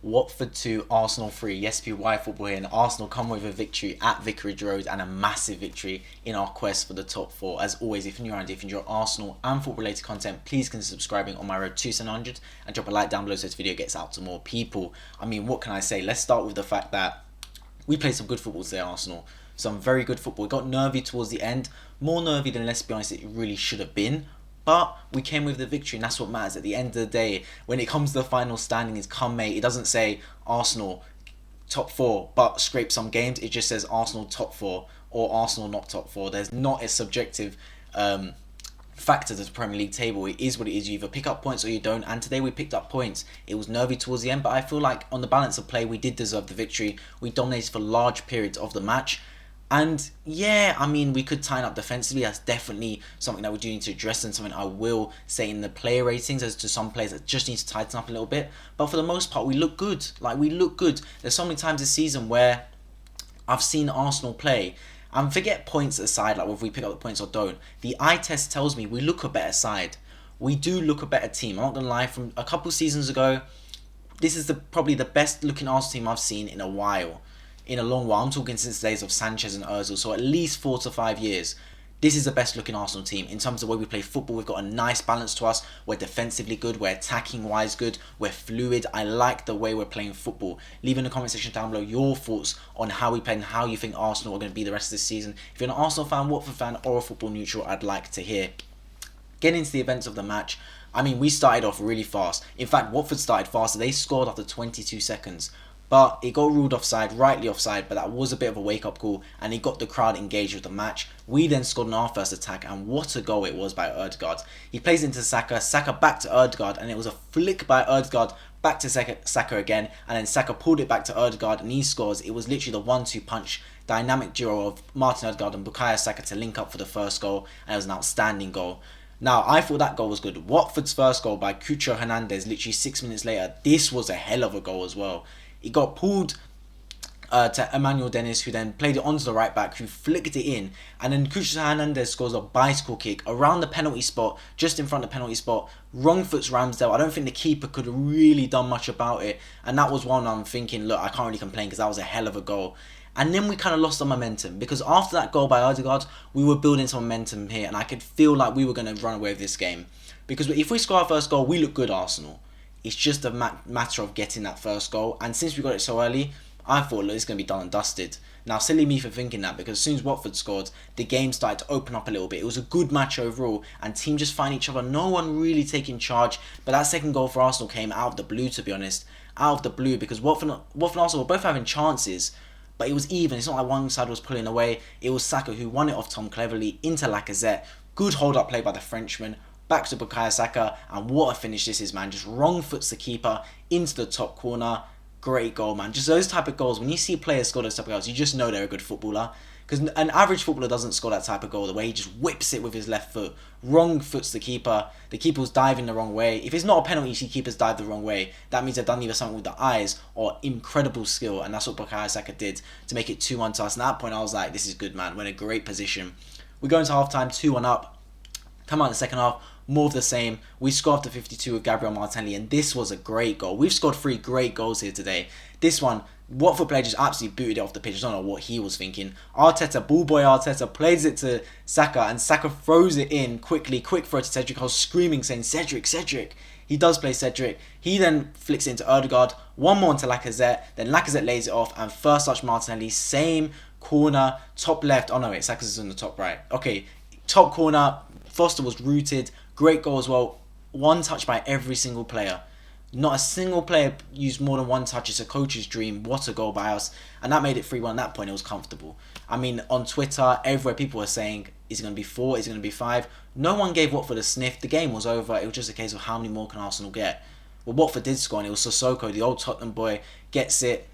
Watford 2, Arsenal 3. Yes, PY football here, and Arsenal come with a victory at Vicarage Road and a massive victory in our quest for the top 4. As always, if you're new around, if you enjoy Arsenal and football related content, please consider subscribing on my road to 700 and drop a like down below so this video gets out to more people. I mean, what can I say? Let's start with the fact that we played some good football today, Arsenal. Some very good football. It got nervy towards the end. More nervy than, let's be honest, it really should have been. But we came with the victory, and that's what matters. At the end of the day, when it comes to the final standings, come May, it doesn't say Arsenal top 4, but scrape some games. It just says Arsenal top 4 or Arsenal not top 4. There's not a subjective factor to the Premier League table. It is what it is. You either pick up points or you don't. And today we picked up points. It was nervy towards the end, but I feel like on the balance of play, we did deserve the victory. We dominated for large periods of the match. And yeah, I mean, we could tighten up defensively. That's definitely something that we do need to address, and something I will say in the player ratings as to some players that just need to tighten up a little bit. But for the most part, we look good. Like, we look good. There's so many times this season where I've seen Arsenal play, and forget points aside, like whether we pick up the points or don't, the eye test tells me we look a better side. We do look a better team. I'm not going to lie, from a couple seasons ago, this is probably the best looking Arsenal team I've seen in a while. In a long while. I'm talking since the days of Sanchez and Ozil, so at least 4 to 5 years. This is the best looking Arsenal team in terms of the way we play football. We've got a nice balance to us. We're defensively good, we're attacking wise good, we're fluid. I like the way we're playing football. Leave in the comment section down below your thoughts on how we play and how you think Arsenal are going to be the rest of this season. If you're an Arsenal fan, Watford fan, or a football neutral, I'd like to hear. Getting into the events of the match, I mean, we started off really fast. In fact, Watford started faster. They scored after 22 seconds. But it got ruled offside, rightly offside, but that was a bit of a wake-up call, and it got the crowd engaged with the match. We then scored on our first attack, and what a goal it was by Odegaard. He plays into Saka, Saka back to Odegaard, and it was a flick by Odegaard back to Saka again, and then Saka pulled it back to Odegaard, and he scores. It was literally the 1-2 punch, dynamic duo of Martin Odegaard and Bukayo Saka to link up for the first goal, and it was an outstanding goal. Now, I thought that goal was good. Watford's first goal by Cucho Hernandez, literally 6 minutes later, this was a hell of a goal as well. It got pulled to Emmanuel Dennis, who then played it onto the right back, who flicked it in, and then Cucho Hernandez scores a bicycle kick around the penalty spot, just in front of the penalty spot. Wrong foots Ramsdale. I don't think the keeper could have really done much about it, and that was one I'm thinking, look, I can't really complain because that was a hell of a goal. And then we kind of lost the momentum, because after that goal by Odegaard, we were building some momentum here, and I could feel like we were going to run away with this game. Because if we score our first goal, we look good, Arsenal. It's just a matter of getting that first goal. And since we got it so early, I thought, look, it's going to be done and dusted. Now, silly me for thinking that, because as soon as Watford scored, the game started to open up a little bit. It was a good match overall, and team just find each other. No one really taking charge. But that second goal for Arsenal came out of the blue, to be honest. Out of the blue, because Watford and Arsenal were both having chances, but it was even. It's not like one side was pulling away. It was Saka who won it off Tom Cleverley into Lacazette. Good hold-up play by the Frenchman. Back to Bukayo Saka, and what a finish this is, man. Just wrong foots the keeper into the top corner. Great goal, man. Just those type of goals. When you see players score those type of goals, you just know they're a good footballer. Because an average footballer doesn't score that type of goal, the way he just whips it with his left foot. Wrong foots the keeper. The keeper was diving the wrong way. If it's not a penalty, you see keepers dive the wrong way. That means they've done either something with the eyes or incredible skill. And that's what Bukayo Saka did to make it 2-1 to us. And at that point, I was like, this is good, man. We're in a great position. We go into half-time, 2-1 up. Come out in the second half. More of the same. We scored after 52 with Gabriel Martinelli, and this was a great goal. We've scored 3 great goals here today. This one, Watford player just absolutely booted it off the pitch. I don't know what he was thinking. Arteta, ball boy Arteta, plays it to Saka, and Saka throws it in quickly. Quick throw to Cedric. I was screaming, saying, Cedric, Cedric. He does play Cedric. He then flicks it into Odegaard. One more into Lacazette. Then Lacazette lays it off, and first touch Martinelli. Same corner, top left. Oh no, wait, Saka's in the top right. Okay, top corner. Foster was rooted. Great goal as well. One touch by every single player. Not a single player used more than one touch. It's a coach's dream. What a goal by us. And that made it 3-1. At that point, it was comfortable. I mean, on Twitter, everywhere people were saying, is it going to be 4? Is it going to be 5? No one gave Watford a sniff. The game was over. It was just a case of how many more can Arsenal get. Well, Watford did score, and it was Sissoko, the old Tottenham boy, gets it.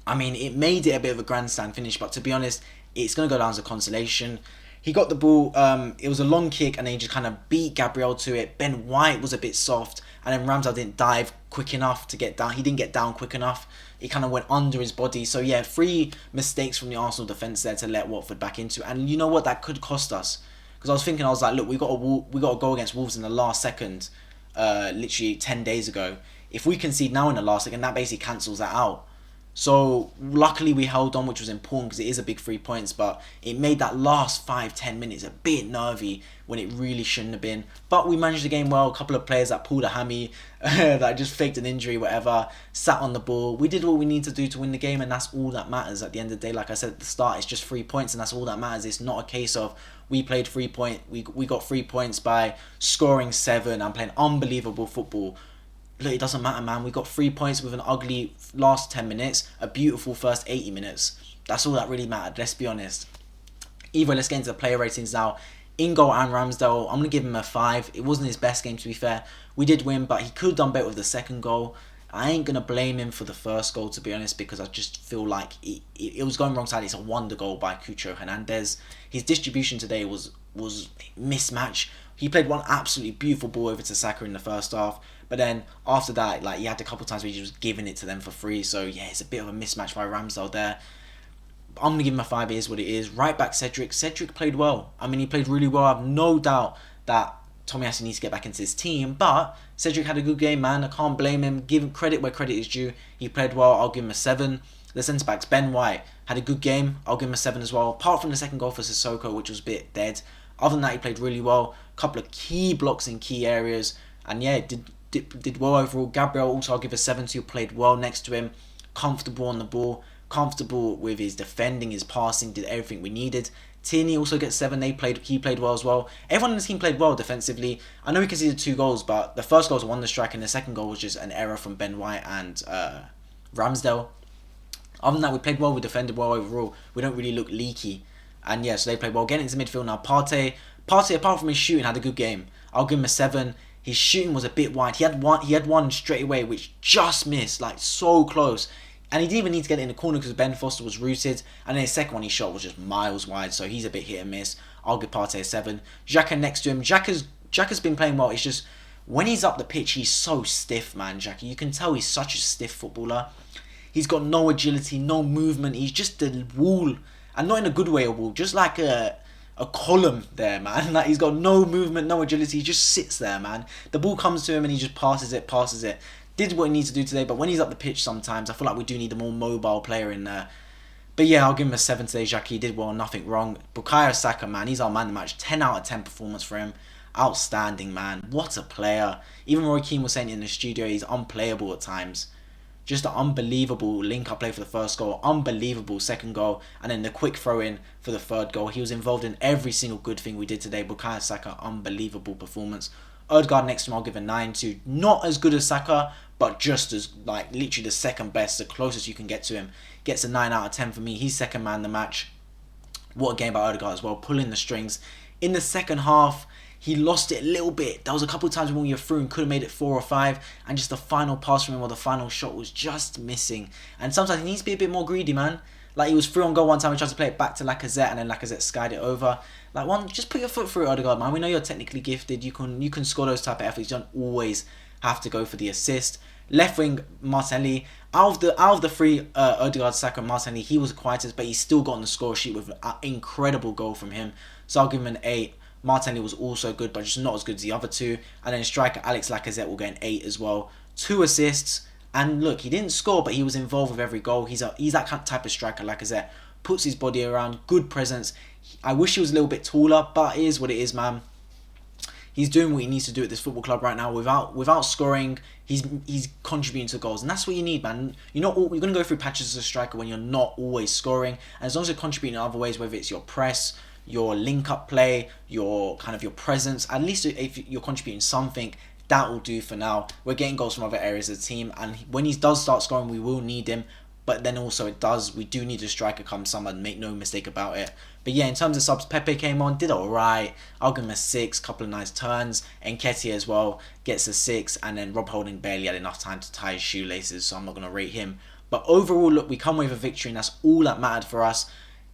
I mean, it made it a bit of a grandstand finish, but to be honest, it's going to go down as a consolation. He got the ball, it was a long kick, and then he just kind of beat Gabriel to it. Ben White was a bit soft, and then Ramsdale didn't dive quick enough to get down. He didn't get down quick enough. It kind of went under his body. So yeah, 3 mistakes from the Arsenal defence there to let Watford back into it. And you know what? That could cost us. Because I was thinking, I was like, look, we got a goal against Wolves in the last second, literally 10 days ago. If we concede now in the last, again, that basically cancels that out. So luckily we held on, which was important because it is a big 3 points, but it made that last 5-10 minutes a bit nervy when it really shouldn't have been. But we managed the game well. A couple of players that pulled a hammy, that just faked an injury, whatever, sat on the ball. We did what we need to do to win the game, and that's all that matters at the end of the day. Like I said at the start, it's just 3 points, and that's all that matters. It's not a case of we played we got 3 points by scoring 7 and playing unbelievable football. Look, it doesn't matter, man. We got 3 points with an ugly last 10 minutes, a beautiful first 80 minutes. That's all that really mattered, let's be honest. Either let's get into the player ratings now. In goal and Ramsdale, I'm going to give him a 5. It wasn't his best game, to be fair. We did win, but he could have done better with the second goal. I ain't going to blame him for the first goal, to be honest, because I just feel like it was going wrong side. It's a wonder goal by Cucho Hernandez. His distribution today was mismatch. He played one absolutely beautiful ball over to Saka in the first half. But then after that, like, he had a couple of times where he was giving it to them for free. So yeah, it's a bit of a mismatch by Ramsdale there. I'm going to give him a 5. It is what it is. Right back Cedric. Cedric played well. I mean, he played really well. I have no doubt that Tomiyasu needs to get back into his team. But Cedric had a good game, man. I can't blame him. Give him credit where credit is due. He played well. I'll give him a 7. The centre backs, Ben White, had a good game. I'll give him a 7 as well. Apart from the second goal for Sissoko, which was a bit dead. Other than that, he played really well. A couple of key blocks in key areas. And yeah, did well overall. Gabriel also I'll give a 7 to. Played well next to him. Comfortable on the ball. Comfortable with his defending, his passing. Did everything we needed. Tierney also gets 7. He played well as well. Everyone in the team played well defensively. I know we conceded 2 goals, but the first goal was a wonder strike and the second goal was just an error from Ben White and Ramsdale. Other than that, we played well. We defended well overall. We don't really look leaky. And yeah, so they played well. Getting into midfield now. Partey, apart from his shooting, had a good game. I'll give him a 7. His shooting was a bit wide. He had one straight away, which just missed, like so close. And he didn't even need to get it in the corner because Ben Foster was rooted. And then his second one he shot was just miles wide. So he's a bit hit and miss. I'll give Partey a 7. Xhaka next to him. Xhaka's been playing well. It's just when he's up the pitch, he's so stiff, man. Xhaka, you can tell he's such a stiff footballer. He's got no agility, no movement. He's just a wall. And not in a good way, a wall. Just like a column there, man. Like, he's got no movement, no agility. He just sits there, man. The ball comes to him and he just passes it. Did what he needs to do today, but when he's up the pitch sometimes, I feel like we do need a more mobile player in there. But yeah, I'll give him a 7 today. Xhaka, he did well, nothing wrong. Bukayo Saka, man, he's our man of the match. 10 out of 10 performance for him. Outstanding, man. What a player. Even Roy Keane was saying in the studio, he's unplayable at times. Just an unbelievable link-up play for the first goal. Unbelievable second goal. And then the quick throw-in for the third goal. He was involved in every single good thing we did today. Bukayo Saka, unbelievable performance. Odegaard next to him, I'll give a 9 to. Not as good as Saka, but just as, like, literally the second best, the closest you can get to him. Gets a 9 out of 10 for me. He's second man of the match. What a game by Odegaard as well, pulling the strings. In the second half, he lost it a little bit. There was a couple of times when we were through and could have made it 4 or 5, and just the final pass from him or the final shot was just missing. And sometimes he needs to be a bit more greedy, man. Like, he was through on goal one time, he tried to play it back to Lacazette, and then Lacazette skied it over. Like, just put your foot through, Odegaard, man. We know you're technically gifted. You can score those type of efforts. You don't always have to go for the assist. Left wing, Martinelli. Out of the 3, Odegaard, Saka, Martinelli, he was the quietest, but he still got on the score sheet with an incredible goal from him. So I'll give him an 8. Martinelli was also good, but just not as good as the other 2. And then striker Alex Lacazette will get an 8 as well. 2 assists. And look, he didn't score, but he was involved with every goal. He's that type of striker, Lacazette. Puts his body around, good presence. I wish he was a little bit taller, but it is what it is, man. He's doing what he needs to do at this football club right now. Without scoring, he's contributing to goals, and that's what you need, man. You're going to go through patches as a striker when you're not always scoring, and as long as you're contributing in other ways, whether it's your press, your link-up play, your presence, at least if you're contributing something, that will do for now. We're getting goals from other areas of the team, and when he does start scoring, we will need him. But then also we do need a striker come summer, make no mistake about it. But yeah, in terms of subs, Pepe came on, did alright. I'll give him a 6, couple of nice turns. Nketiah as well gets a 6, and then Rob Holding barely had enough time to tie his shoelaces, so I'm not going to rate him. But overall, look, we come away with a victory, and that's all that mattered for us.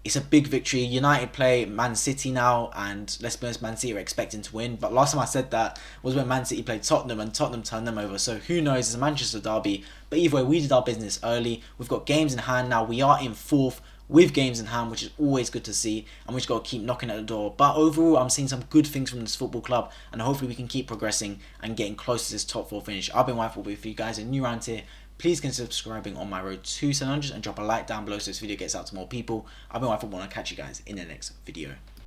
It's a big victory. United play Man City now, and let's be honest, Man City are expecting to win. But last time I said that was when Man City played Tottenham, and Tottenham turned them over. So who knows? It's a Manchester derby. But either way, we did our business early. We've got games in hand now. We are in 4th. with games in hand, which is always good to see, and we just got to keep knocking at the door. But overall, I'm seeing some good things from this football club, and hopefully we can keep progressing and getting close to this top 4 finish. I've been White Football. If you guys are new around here, please consider subscribing on my road to 700 and drop a like down below so this video gets out to more people. I've been White Football, and I'll catch you guys in the next video.